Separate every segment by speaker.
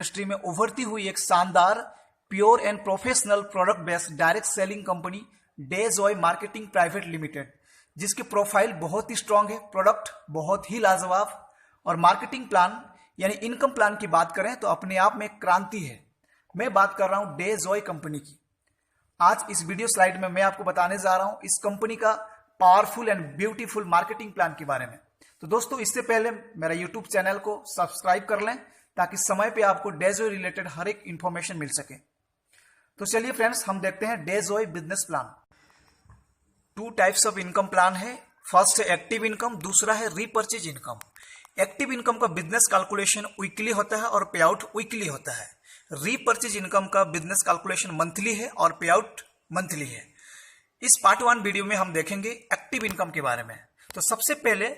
Speaker 1: Industry में उभरती हुई एक शानदार pure and professional product based direct selling company Dejoy marketing private limited, जिसकी प्रोफाइल बहुत ही स्ट्रांग है, प्रोडक्ट बहुत ही लाजवाब और मार्केटिंग प्लान यानी इनकम प्लान की बात करें तो अपने आप में एक क्रांति है। मैं बात कर रहा हूं डेजॉय कंपनी की। आज इस वीडियो स्लाइड में मैं आपको बताने जा रहा हूं इस कंपनी का powerful and beautiful marketing plan के बारे में। तो दोस्तों, इससे पहले मेरा यूट्यूब चैनल को सब्सक्राइब कर लें ताकि समय पे आपको डेजॉय रिलेटेड हर एक इंफॉर्मेशन मिल सके। तो चलिए फ्रेंड्स, हम देखते हैं Dejoy business plan. 2 types of income plan है। फर्स्ट है एक्टिव इनकम, दूसरा है रीपर्चेज इनकम। एक्टिव इनकम का बिजनेस कैलकुलेशन वीकली होता है और पे आउट वीकली होता है। रीपर्चेज इनकम का बिजनेस कैलकुलेशन मंथली है और पे आउट मंथली है। इस पार्ट 1 वीडियो में हम देखेंगे एक्टिव इनकम के बारे में। तो सबसे पहले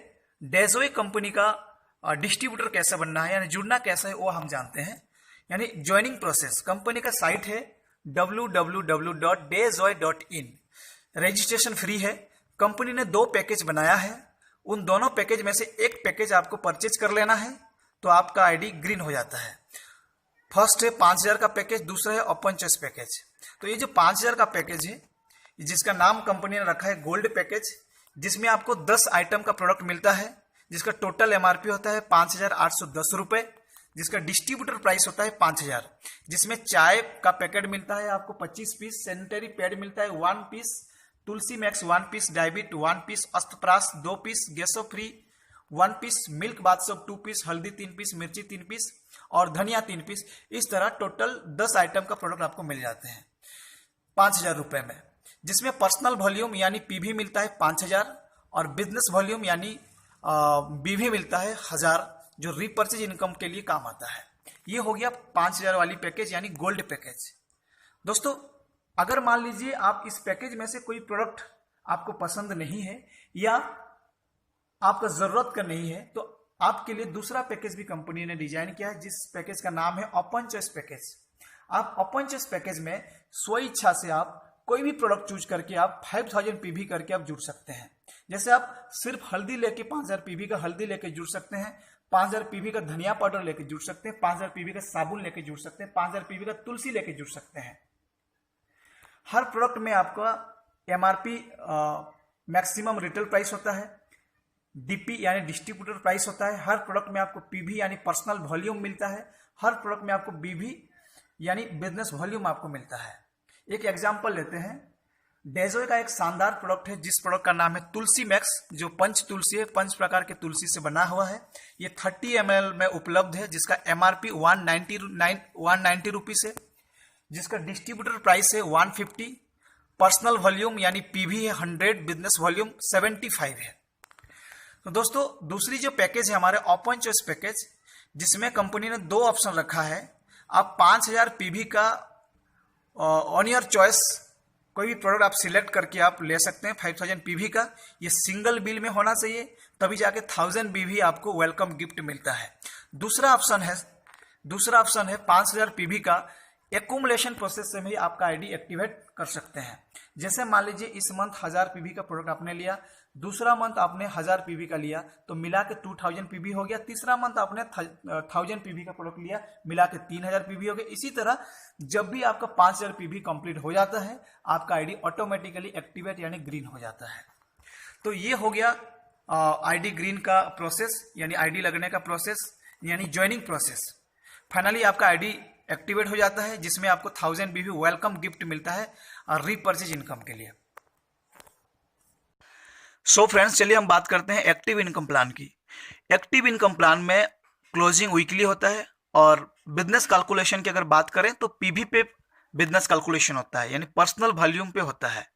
Speaker 1: डेजॉय कंपनी का डिस्ट्रीब्यूटर कैसे बनना है यानी जुड़ना कैसा है वो हम जानते हैं। यानी ज्वाइनिंग प्रोसेस, कंपनी का साइट है www.dezoy.in। रजिस्ट्रेशन फ्री है। कंपनी ने 2 पैकेज बनाया है। उन दोनों पैकेज में से एक पैकेज आपको परचेज कर लेना है तो आपका आईडी ग्रीन हो जाता है। फर्स्ट है 5000 का पैकेज, दूसरा है ओपन चॉइस पैकेज। तो ये जो 5000 का पैकेज है, जिसका नाम कंपनी ने रखा है गोल्ड पैकेज, जिसमें आपको 10 आइटम का प्रोडक्ट मिलता है, जिसका टोटल एमआरपी होता है 5810 रुपए, जिसका डिस्ट्रीब्यूटर प्राइस होता है 5000, जिसमें चाय का पैकेट मिलता है आपको 25 पीस, सैनिटरी पैड मिलता है 1 पीस, तुलसी मैक्स 1 पीस, डायबिट 1 पीस, अस्तप्रास 2 पीस, गैसो फ्री 1 पीस, मिल्क बादशाह 2 पीस, हल्दी 3 पीस, मिर्ची 3 पीस और धनिया 3 पीस। इस तरह टोटल 10 आइटम का प्रोडक्ट आपको मिल जाते हैं 5000 रुपए में, जिसमें पर्सनल वॉल्यूम यानी पीवी मिलता है 5000 और बिजनेस वॉल्यूम यानी बीवी मिलता है 1000, जो रीपर्चेज इनकम के लिए काम आता है। ये हो गया 5000 वाली पैकेज यानी गोल्ड पैकेज। दोस्तों, अगर मान लीजिए आप इस पैकेज में से कोई प्रोडक्ट आपको पसंद नहीं है या आपका जरूरत का नहीं है तो आपके लिए दूसरा पैकेज भी कंपनी ने डिजाइन किया है, जिस पैकेज का नाम है ओपन चॉइस पैकेज। आप ओपन चॉइस पैकेज में स्व इच्छा से आप कोई भी प्रोडक्ट चूज करके आप 5000 पीवी करके आप जुड़ सकते हैं। जैसे आप सिर्फ हल्दी लेके 5000 पीवी का हल्दी लेके जुड़ सकते हैं, 5000 पीवी का धनिया पाउडर लेके जुड़ सकते हैं, 5000 पीवी का साबुन लेके जुड़ सकते हैं, 5000 पीवी का तुलसी लेके जुड़ सकते हैं। हर प्रोडक्ट में आपका एमआरपी मैक्सिमम रिटेल प्राइस होता है, डीपी यानी डिस्ट्रीब्यूटर प्राइस होता है। हर प्रोडक्ट में आपको पीवी यानी पर्सनल वॉल्यूम मिलता है। हर प्रोडक्ट में आपको बीवी यानी बिजनेस वॉल्यूम आपको मिलता है। एक एग्जांपल लेते हैं। डेजॉय का एक शानदार प्रोडक्ट है जिस प्रोडक्ट का नाम है तुलसी मैक्स, जो पंच तुलसी है, 5 प्रकार के तुलसी से बना हुआ है। ये 30 ml में उपलब्ध है, जिसका एमआरपी 190 रुपीज है, जिसका डिस्ट्रीब्यूटर प्राइस है 150, पर्सनल वॉल्यूम यानी पीवी है 100, बिजनेस वॉल्यूम 75 है। तो दोस्तों, दूसरी जो पैकेज है हमारे ओपन चॉइस पैकेज, जिसमें कंपनी ने 2 ऑप्शन रखा है। आप 5000 पीवी का ऑन योर चॉइस कोई भी प्रोडक्ट आप सिलेक्ट करके आप ले सकते हैं 5000 पीवी का। ये सिंगल बिल में होना चाहिए, तभी जाके 1000 पीवी आपको वेलकम गिफ्ट मिलता है। दूसरा ऑप्शन है 5000 पीवी का एक्यूमुलेशन प्रोसेस से भी आपका आईडी एक्टिवेट कर सकते हैं। जैसे मान लीजिए इस मंथ 1000 पीवी का प्रोडक्ट आपने लिया, दूसरा मंथ आपने 1000 पीवी का लिया तो मिला के 2000 पीवी हो गया, तीसरा मंथ आपने 1000 पीवी का प्रोडक्ट लिया, मिला के 3000 पीवी हो गया। इसी तरह जब भी आपका 5000 पीवी कंप्लीट हो जाता है, आपका आईडी ऑटोमेटिकली एक्टिवेट यानी ग्रीन हो जाता है। तो ये हो गया आईडी ग्रीन का प्रोसेस यानी आईडी लगने का प्रोसेस यानी ज्वाइनिंग प्रोसेस। फाइनली आपका आईडी एक्टिवेट हो जाता है, जिसमें आपको 1000 पीवी वेलकम गिफ्ट मिलता है और रीपर्चेज इनकम के लिए। सो फ्रेंड्स, चलिए हम बात करते हैं एक्टिव इनकम प्लान की। एक्टिव इनकम प्लान में क्लोजिंग वीकली होता है और बिजनेस कैलकुलेशन की अगर बात करें तो पीवी पे बिजनेस कैलकुलेशन होता है यानी पर्सनल वॉल्यूम पे होता है।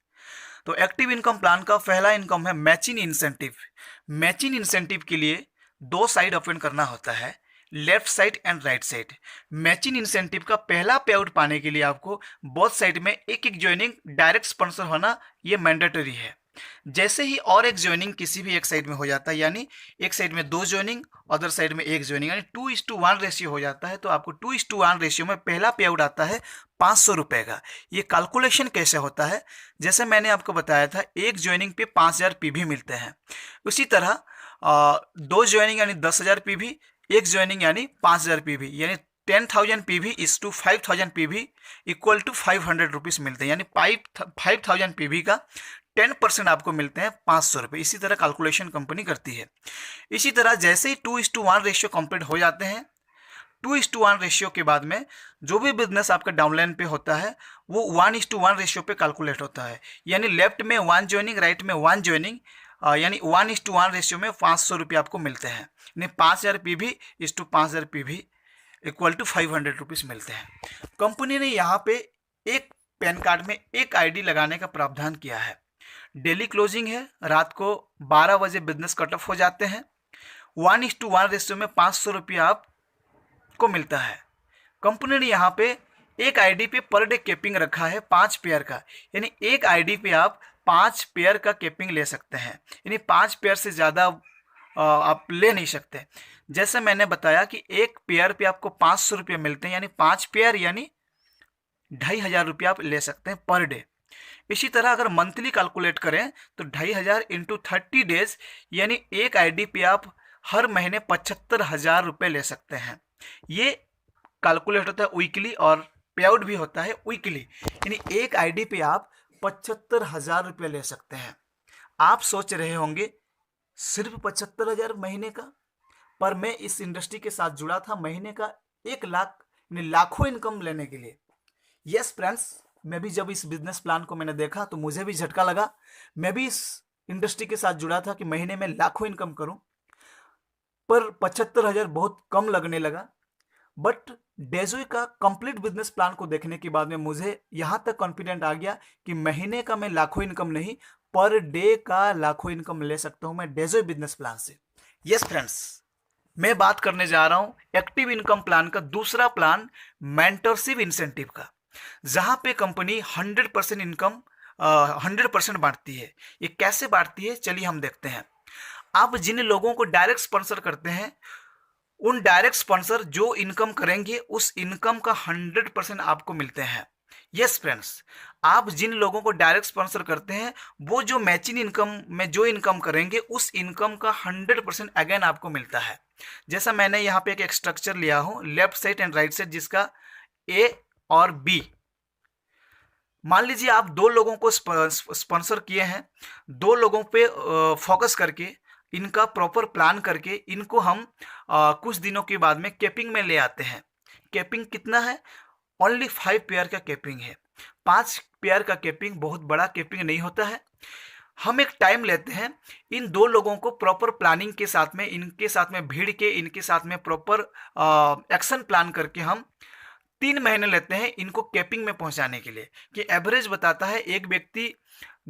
Speaker 1: तो एक्टिव इनकम प्लान का पहला इनकम है मैचिंग इंसेंटिव। मैचिंग इंसेंटिव के लिए 2 साइड ओपन करना होता है, left side and right side. Matching incentive का पहला पे आउट पाने के लिए आपको बोथ साइड में एक ज्वाइनिंग डायरेक्ट स्पॉन्सर होना ये मैंडेटरी है। जैसे ही और एक ज्वाइनिंग किसी भी एक साइड में हो जाता है, यानी एक साइड में 2 ज्वाइनिंग अदर साइड में 1 ज्वाइनिंग, यानी 2:1 रेशियो हो जाता है, तो आपको 2:1 रेशियो में पहला पे आउट आता है 500 रुपए का। ये कैलकुलेशन कैसे होता है, जैसे मैंने आपको बताया था, एक ज्वाइनिंग पे 5000 पीवी मिलते हैं। उसी तरह 2 ज्वाइनिंग यानी 10,000 पीवी, 1 ज्वाइनिंग यानी 5000 पीवी, यानी 10,000 PV is to 5,000 PV equal to 500 rupees मिलते हैं, यानी 5,000 PV का 10% आपको मिलते हैं 500 रुपये। इसी तरह कैलकुलेशन कंपनी करती है। इसी तरह जैसे ही 2:1 रेशियो कंप्लीट हो जाते हैं, 2:1 रेशियो के बाद में जो भी बिजनेस आपका डाउनलाइन पे होता है वो 1:1 रेशियो पे कैलकुलेट होता है, यानी लेफ्ट में 1 ज्वाइनिंग, राइट में 1 ज्वाइनिंग, यानी 1:1 रेशियो में 500 रुपये आपको मिलते हैं, यानी 5,000 PV is to 5,000 PV equal to 500 rupees मिलते हैं। कंपनी ने यहाँ पे एक पैन कार्ड में एक ID लगाने का प्रावधान किया है। डेली क्लोजिंग है, रात को 12 बजे बिजनेस कट ऑफ हो जाते हैं। 1:1 रेशियो में 500 रुपये आपको मिलता है। कंपनी ने यहाँ पे एक ID पे पर डे कैपिंग रखा है 5 पेयर का, यानी एक ID पे आप 5 पेयर का कैपिंग ले सकते हैं, यानी 5 पेयर से ज़्यादा आप ले नहीं सकते। जैसे मैंने बताया कि एक पेयर पे आपको 500 रुपये मिलते हैं, यानी 5 पेयर यानी 2,500 रुपये आप ले सकते हैं पर डे। इसी तरह अगर मंथली कैलकुलेट करें तो 2,500 इंटू 30 डेज, यानी एक ID पे आप हर महीने 75,000 रुपये ले सकते हैं। ये कैलकुलेट होता है वीकली और पे आउट भी होता है वीकली, यानी एक ID पे आप 75,000 रुपये ले सकते हैं। आप सोच रहे होंगे सिर्फ 75,000 महीने का, पर मैं इस इंडस्ट्री के साथ जुड़ा था महीने का 1 लाख यानी लाखों इनकम लेने के लिए। यस फ्रेंड्स, मैं भी जब इस बिजनेस प्लान को मैंने देखा तो मुझे भी झटका लगा। मैं भी इस इंडस्ट्री के साथ जुड़ा था कि महीने में लाखों इनकम करूं, पर 75,000 बहुत कम लगने लगा। बट डेजोई का कंप्लीट बिजनेस प्लान को देखने के बाद में मुझे यहाँ तक कॉन्फिडेंट आ गया कि महीने का मैं लाखों इनकम नहीं, पर डे का लाखों इनकम ले सकता हूँ मैं डेजोई बिजनेस प्लान से। यस फ्रेंड्स, मैं बात करने जा रहा हूँ एक्टिव इनकम प्लान का दूसरा प्लान, मेंटरशिप इंसेंटिव का, जहां पे कंपनी 100% इनकम 100% बांटती है। ये कैसे बांटती है चलिए हम देखते हैं। आप जिन लोगों को डायरेक्ट स्पॉन्सर करते हैं, उन डायरेक्ट स्पॉन्सर जो इनकम करेंगे उस इनकम का 100% आपको मिलते हैं। यस फ्रेंड्स, आप जिन लोगों को डायरेक्ट स्पॉन्सर करते हैं वो जो मैचिंग इनकम में जो इनकम करेंगे उस इनकम का 100% अगेन आपको मिलता है। जैसा मैंने यहाँ पे एक स्ट्रक्चर लिया हूँ, left side and right side, जिसका A और B। मान लीजिए आप 2 लोगों को स्पॉन्सर किए हैं, 2 लोगों पे फोकस करके इनका प्रॉपर प्लान करके इनको हम कुछ दिनों के बाद में कैपिंग में ले आते हैं। कैपिंग कितना है? ओनली 5 पेयर का कैपिंग है। 5 पेयर का कैपिंग बहुत बड़ा कैपिंग नहीं होता है। हम एक टाइम लेते हैं, इन 2 लोगों को प्रॉपर प्लानिंग के साथ में, इनके साथ में भीड़ के, इनके साथ में प्रॉपर एक्शन प्लान करके हम 3 महीने लेते हैं इनको कैपिंग में पहुंचाने के लिए, कि एवरेज बताता है एक व्यक्ति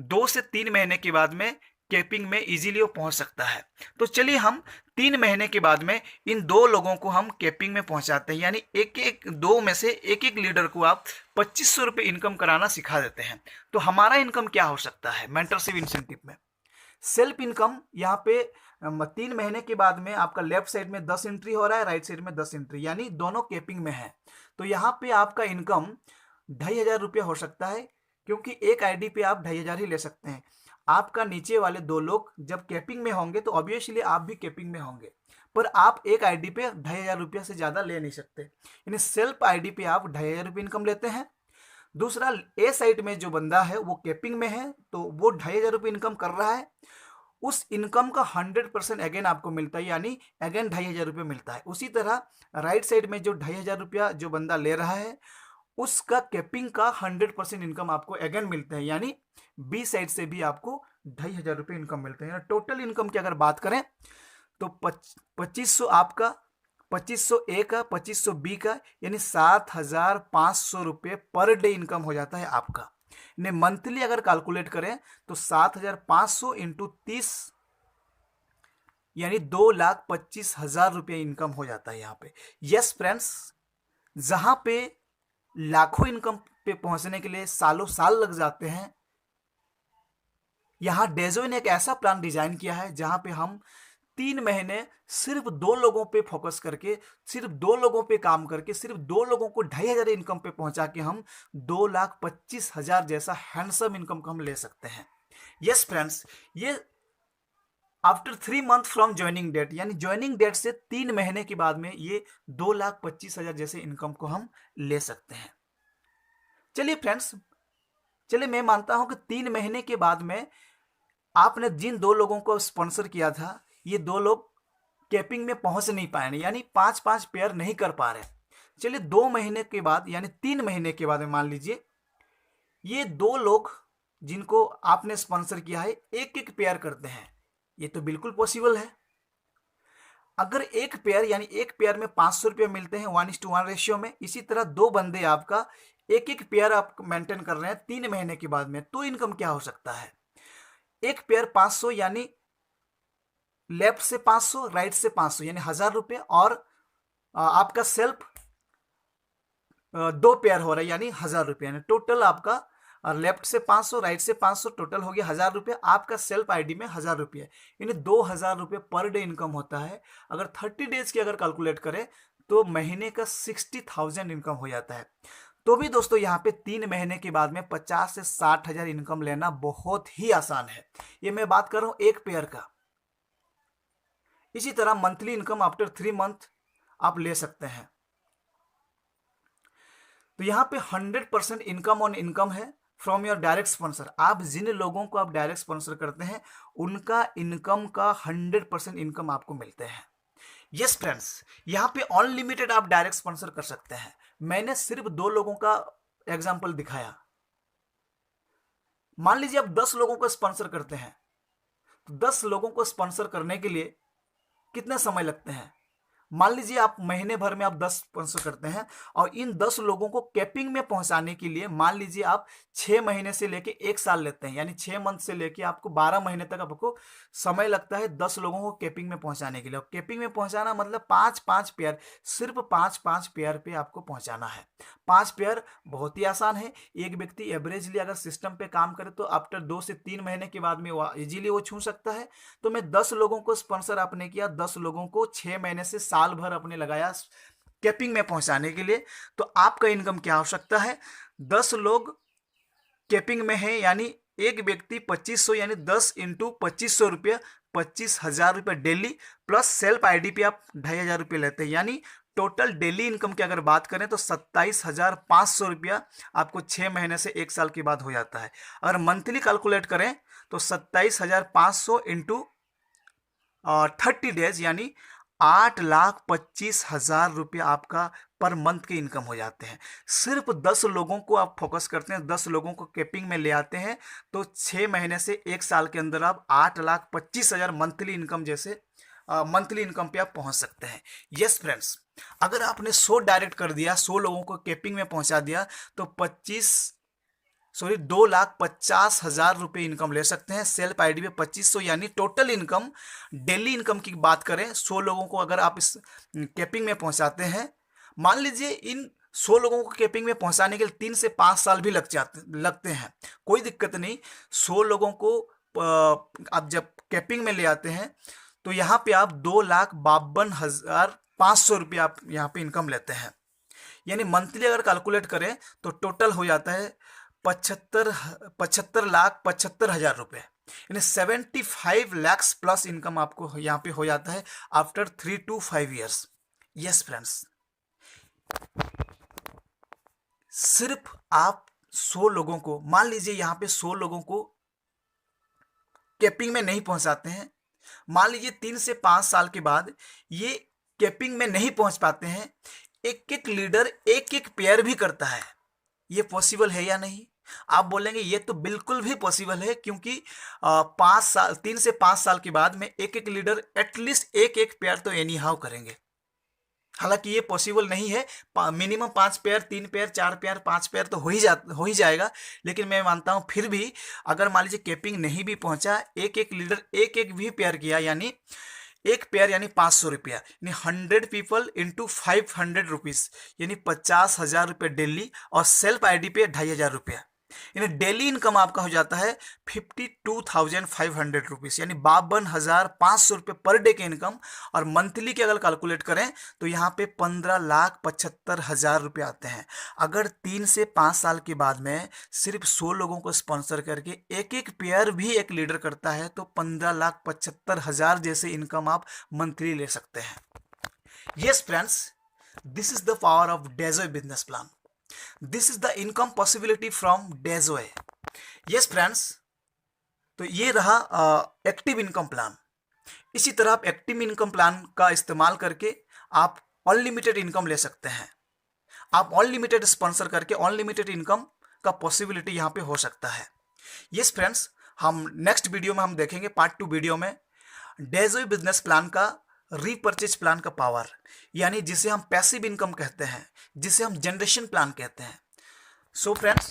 Speaker 1: 2 से 3 महीने के बाद में कैपिंग में इजीली वो पहुंच सकता है। तो चलिए हम 3 महीने के बाद में इन 2 लोगों को हम कैपिंग में पहुंचाते हैं, यानी एक 2 में से एक लीडर को आप 2,500 रुपये इनकम कराना सिखा देते हैं। तो हमारा इनकम क्या हो सकता है मेंटरशिप इंसेंटिव में? सेल्फ इनकम यहाँ पे 3 महीने के बाद में आपका लेफ्ट साइड में 10 एंट्री हो रहा है, राइट साइड में 10 एंट्री, यानी दोनों कैपिंग में है। तो यहाँ पे आपका इनकम 2,500 रुपया हो सकता है, क्योंकि एक ID पे आप 2,500 ही ले सकते हैं। आपका नीचे वाले 2 लोग जब कैपिंग में होंगे तो ऑब्वियसली आप भी कैपिंग में होंगे, पर आप एक ID पे 2,500 रुपया से ज़्यादा ले नहीं सकते, यानी सेल्फ ID पे आप 2,500 रुपये इनकम लेते हैं। दूसरा, ए साइड में जो बंदा है वो कैपिंग में है तो वो 2,500 रुपये इनकम कर रहा है, उस इनकम का 100% अगेन आपको मिलता है, यानी अगेन 2,500 रुपये मिलता है। उसी तरह राइट साइड में जो 2,500 रुपया जो बंदा ले रहा है उसका कैपिंग का 100% इनकम आपको अगेन मिलता है, यानी बी साइड से भी आपको 2,500 रुपये इनकम मिलते हैं। टोटल इनकम की अगर बात करें तो 2,500 आपका, 2,500 ए का, 2,500 बी का, यानी 7,500 रुपये पर डे इनकम हो जाता है आपका। ने मंथली अगर कैलकुलेट करें तो 7,500 इंटू 30 यानी 2,25,000 रुपये इनकम हो जाता है यहाँ पे। यस फ्रेंड्स, जहां पे लाखों इनकम पे पहुंचने के लिए सालों साल लग जाते हैं, यहां डेजोई ने एक ऐसा प्लान डिजाइन किया है जहां पे हम 3 महीने सिर्फ 2 लोगों पे फोकस करके, सिर्फ 2 लोगों पे काम करके, सिर्फ 2 लोगों को 2,500 इनकम पे पहुंचा के हम 2,25,000 जैसा हैंडसम इनकम को हम ले सकते हैं। यस फ्रेंड्स, ये after 3 month from joining date, यानी ज्वाइनिंग डेट से 3 महीने के बाद में ये 2,25,000 जैसे इनकम को हम ले सकते हैं। चलिए फ्रेंड्स, चलिए मैं मानता हूं कि 3 महीने के बाद में आपने जिन 2 लोगों को स्पॉन्सर किया था, ये 2 लोग कैपिंग में पहुंच नहीं पाए, यानी 5-5 पेयर नहीं कर पा रहे। चलिए 2 महीने के बाद यानी 3 महीने के बाद में मान लीजिए ये 2 लोग जिनको आपने स्पॉन्सर किया है एक एक पेयर करते हैं, ये तो बिल्कुल पॉसिबल है। अगर एक पेयर यानी एक पेयर में 500 रुपये मिलते हैं 1:1 रेशियो में, इसी तरह 2 बंदे आपका एक एक पेयर आप मेंटेन कर रहे हैं 3 महीने के बाद में, तो इनकम क्या हो सकता है? एक पेयर 500 यानी लेफ्ट से 500 राइट से 500 यानी 1000 रुपये, और आपका सेल्फ 2 पेयर हो रहा है यानी 1000 रुपये, यानी टोटल आपका लेफ्ट से 500 राइट से 500 टोटल हो गया 1000 रुपये, आपका सेल्फ आईडी में 1000 रुपये, यानी 2000 रुपये पर डे इनकम होता है। अगर 30 डेज की अगर कैलकुलेट करें तो महीने का 60,000 इनकम हो जाता है। तो भी दोस्तों यहाँ पे 3 महीने के बाद में 50 से 60,000 इनकम लेना बहुत ही आसान है। ये मैं बात कर रहा हूँ एक पेयर का। इसी तरह मंथली इनकम आफ्टर 3 मंथ आप ले सकते हैं। तो यहाँ पे 100% इनकम ऑन इनकम है फ्रॉम योर डायरेक्ट स्पॉन्सर। आप जिन लोगों को आप डायरेक्ट स्पॉन्सर करते हैं उनका इनकम का 100% इनकम आपको मिलते हैं। यस फ्रेंड्स, यहाँ पे अनलिमिटेड आप डायरेक्ट स्पॉन्सर कर सकते हैं। मैंने सिर्फ 2 लोगों का एग्जाम्पल दिखाया। मान लीजिए आप 10 लोगों को स्पॉन्सर करते हैं, तो 10 लोगों को स्पॉन्सर करने के लिए कितने समय लगते हैं? मान लीजिए आप महीने भर में आप 10 स्पॉन्सर करते हैं और इन 10 लोगों को कैपिंग में पहुंचाने के लिए मान लीजिए आप 6 महीने से लेके 1 साल लेते हैं, यानी 6 मंथ से लेके आपको 12 महीने तक आपको समय लगता है 10 लोगों को कैपिंग में पहुंचाने के लिए। और कैपिंग में पहुंचाना मतलब 5-5 पेयर, सिर्फ 5-5 पेयर पे आपको पहुंचाना है। 5 पेयर बहुत ही आसान है। एक व्यक्ति एवरेजली अगर सिस्टम पे काम करे तो आफ्टर 2 से 3 महीने के बाद में इजीली वो छू सकता है। तो मैं 10 लोगों को स्पॉन्सर आपने किया, 10 लोगों को 6 महीने से साल भर अपने लगाया कैपिंग में पहुंचाने के लिए, तो आपका इनकम क्या हो सकता है? 10 लोग कैपिंग में है यानी एक व्यक्ति 2500 यानी 10 इंटू 2500 रुपये, 25,000 रुपये डेली, प्लस सेल्फ आईडी पे आप 2,500 रुपये लेते हैं, यानी टोटल डेली इनकम की अगर बात करें तो 27,500 रुपया आपको 6 महीने से 1 साल के बाद हो जाता है। अगर मंथली कैलकुलेट करें तो 27,500 इंटू 30 डेज यानी 8,25,000 रुपये आपका पर मंथ के इनकम हो जाते हैं। सिर्फ 10 लोगों को आप फोकस करते हैं, 10 लोगों को कैपिंग में ले आते हैं, तो 6 महीने से 1 साल के अंदर आप 8,25,000 मंथली इनकम जैसे मंथली इनकम पे आप पहुंच सकते हैं। यस फ्रेंड्स, अगर आपने 100 डायरेक्ट कर दिया, 100 लोगों को कैपिंग में पहुंचा दिया तो 2,50,000 रुपये इनकम ले सकते हैं। सेल्फ आईडी पे 2500 यानी टोटल इनकम, डेली इनकम की बात करें 100 लोगों को अगर आप इस कैपिंग में पहुंचाते हैं, मान लीजिए इन 100 लोगों को कैपिंग में पहुंचाने के लिए 3 से 5 साल भी लगते हैं, कोई दिक्कत नहीं। 100 लोगों को आप जब कैपिंग में ले आते हैं तो यहाँ पे आप 2,52,500 रुपये आप यहाँ पे इनकम लेते हैं, यानी मंथली अगर कैलकुलेट करें तो टोटल हो जाता है 75,75,75,000 रुपये, यानी 75 लाख प्लस इनकम आपको यहाँ पे हो जाता है after 3 to 5 years. Yes friends, सिर्फ आप 100 लोगों को, मान लीजिए यहाँ पे 100 लोगों को कैपिंग में नहीं पहुंचाते हैं, मान लीजिए 3 से 5 साल के बाद ये कैपिंग में नहीं पहुंच पाते हैं, एक एक लीडर एक एक पेयर भी करता है, ये पॉसिबल है या नहीं? आप बोलेंगे ये तो बिल्कुल भी पॉसिबल है, क्योंकि 3 से 5 साल के बाद में एक एक लीडर एटलीस्ट एक एक पेयर तो एनी हाउ करेंगे। हालांकि ये पॉसिबल नहीं है, minimum 5 pair, 3 pair, 4 pair, 5 pair तो हो ही जाएगा, लेकिन मैं मानता हूं फिर भी अगर मान लीजिए कैपिंग नहीं भी पहुंचा, एक एक लीडर एक एक भी पेयर किया, यानी एक पेयर यानी 500 रुपया, यानी 100 पीपल इंटू 500 रुपीज़, यानी 50,000 रुपये डेली, और सेल्फ आईडी पे 2,500 रुपया, यानी डेली इनकम आपका हो जाता है 52,500 रुपीज, यानी 52,500 रुपये पर डे के इनकम। और मंथली की अगर कैलकुलेट करें तो यहाँ पे 15,75,000 रुपये आते हैं। अगर 3 से 5 साल के बाद में सिर्फ 100 लोगों को स्पॉन्सर करके एक एक पेयर भी एक लीडर करता है तो 15,75,000 जैसे इनकम आप मंथली ले सकते हैं। Yes friends, this is the power of Dejoy business plan. This is the income possibility from Dejoy. Yes friends, तो ये रहा एक्टिव इनकम प्लान। इसी तरह आप एक्टिव इनकम प्लान का इस्तेमाल करके आप अनलिमिटेड इनकम ले सकते हैं। आप अनलिमिटेड स्पॉन्सर करके अनलिमिटेड इनकम का पॉसिबिलिटी यहाँ पे हो सकता है। यस फ्रेंड्स, हम नेक्स्ट वीडियो में हम देखेंगे पार्ट 2 वीडियो में डेजोय बिजनेस प्लान का रीपर्चेज प्लान का पावर, यानी जिसे हम पैसिव इनकम कहते हैं, जिसे हम जनरेशन प्लान कहते हैं। So friends,